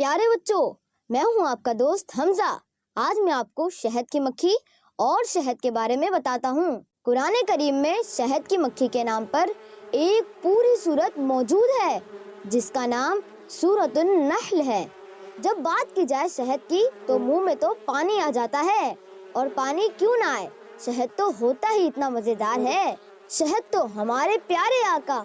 پیارے بچوں، میں ہوں آپ کا دوست حمزہ۔ آج میں آپ کو شہد کی مکھی اور شہد کے بارے میں بتاتا ہوں۔ قرآن کریم میں شہد کی مکھی کے نام پر ایک پوری سورت موجود ہے جس کا نام سورۃ النحل ہے۔ جب بات کی جائے شہد کی تو منہ میں تو پانی آ جاتا ہے، اور پانی کیوں نہ آئے، شہد تو ہوتا ہی اتنا مزیدار ہے۔ شہد تو ہمارے پیارے آقا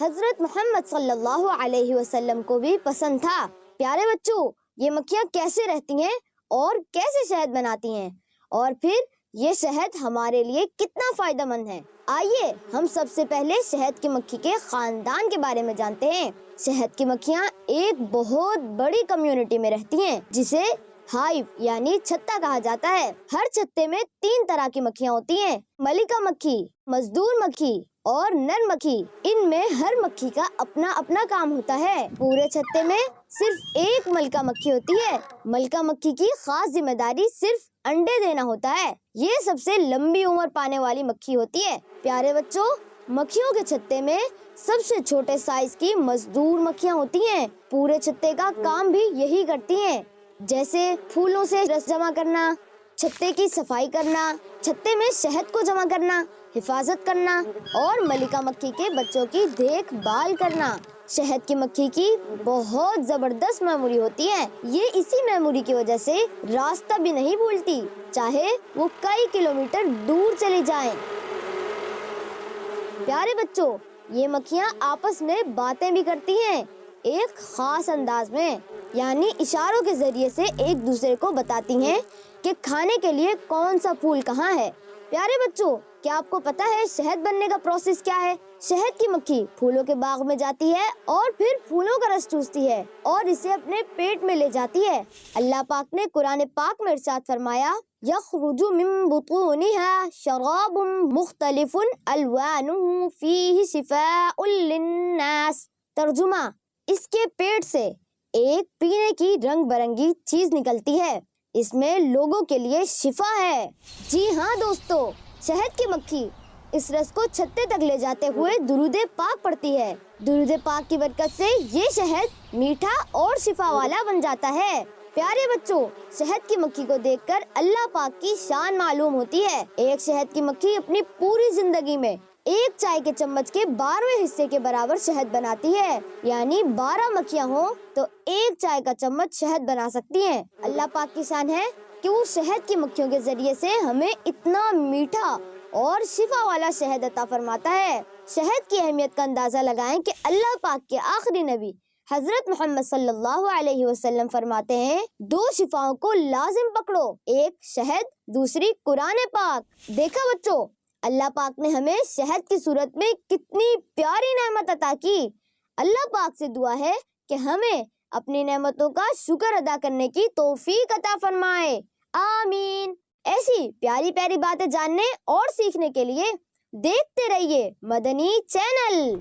حضرت محمد صلی اللہ علیہ وسلم کو بھی پسند تھا۔ پیارے بچوں، یہ مکھیاں کیسے رہتی ہیں اور کیسے شہد بناتی ہیں، اور پھر یہ شہد ہمارے لیے کتنا فائدہ مند ہے، آئیے ہم سب سے پہلے شہد کی مکھی کے خاندان کے بارے میں جانتے ہیں۔ شہد کی مکھیاں ایک بہت بڑی کمیونٹی میں رہتی ہیں جسے ہائیو یعنی چھتا کہا جاتا ہے۔ ہر چھتے میں 3 طرح کی مکھیاں ہوتی ہیں: ملکہ مکھی، مزدور مکھی اور نر مکھی۔ ان میں ہر مکھی کا اپنا اپنا کام ہوتا ہے۔ پورے چھتے میں صرف ایک ملکہ مکھی ہوتی ہے۔ ملکہ مکھی کی خاص ذمہ داری صرف انڈے دینا ہوتا ہے۔ یہ سب سے لمبی عمر پانے والی مکھی ہوتی ہے۔ پیارے بچوں، مکھیوں کے چھتے میں سب سے چھوٹے سائز کی مزدور مکھیاں ہوتی ہیں۔ پورے چھتے کا کام بھی یہی کرتی ہیں، جیسے پھولوں سے رس جمع کرنا، چھتے کی صفائی کرنا، چھتے میں شہد کو جمع کرنا، حفاظت کرنا اور ملکہ مکھی کے بچوں کی دیکھ بھال کرنا۔ شہد کی مکھی کی بہت زبردست میموری ہوتی ہے۔ یہ اسی میموری کی وجہ سے راستہ بھی نہیں بھولتی، چاہے وہ کئی کلومیٹر دور چلی جائیں۔ پیارے بچوں، یہ مکھیاں آپس میں باتیں بھی کرتی ہیں، ایک خاص انداز میں، یعنی اشاروں کے ذریعے سے ایک دوسرے کو بتاتی ہیں کہ کھانے کے لیے کون سا پھول کہاں ہے۔ پیارے بچوں، کیا آپ کو پتا ہے شہد بننے کا پروسیس کیا ہے؟ شہد کی مکھی پھولوں کے باغ میں جاتی ہے اور پھر پھولوں کا رس چوستی ہے اور اسے اپنے پیٹ میں لے جاتی ہے۔ اللہ پاک نے قرآن پاک میں ارشاد فرمایا، یخرج من بطونها شراب مختلف الوانه فیہ شفاء للناس۔ ترجمہ، اس کے پیٹ سے ایک پینے کی رنگ برنگی چیز نکلتی ہے، اس میں لوگوں کے لیے شفا ہے۔ جی ہاں دوستو، شہد کی مکھی اس رس کو چھتے تک لے جاتے ہوئے درود پاک پڑھتی ہے۔ درود پاک کی برکت سے یہ شہد میٹھا اور شفا والا بن جاتا ہے۔ پیارے بچوں، شہد کی مکھی کو دیکھ کر اللہ پاک کی شان معلوم ہوتی ہے۔ ایک شہد کی مکھی اپنی پوری زندگی میں ایک چائے کے چمچ کے 12ویں حصے کے برابر شہد بناتی ہے، یعنی 12 مکھیاں ہوں تو ایک چائے کا چمچ شہد بنا سکتی ہیں۔ اللہ پاک کی شان ہے کہ وہ شہد کی مکھیوں کے ذریعے سے ہمیں اتنا میٹھا اور شفا والا شہد عطا فرماتا ہے۔ شہد کی اہمیت کا اندازہ لگائیں کہ اللہ پاک کے آخری نبی حضرت محمد صلی اللہ علیہ وسلم فرماتے ہیں، 2 شفاؤں کو لازم پکڑو، ایک شہد، دوسری قرآن پاک۔ دیکھا بچوں، اللہ پاک نے ہمیں شہد کی صورت میں کتنی پیاری نعمت عطا کی۔ اللہ پاک سے دعا ہے کہ ہمیں اپنی نعمتوں کا شکر ادا کرنے کی توفیق عطا فرمائے، آمین۔ ایسی پیاری پیاری باتیں جاننے اور سیکھنے کے لیے دیکھتے رہیے مدنی چینل۔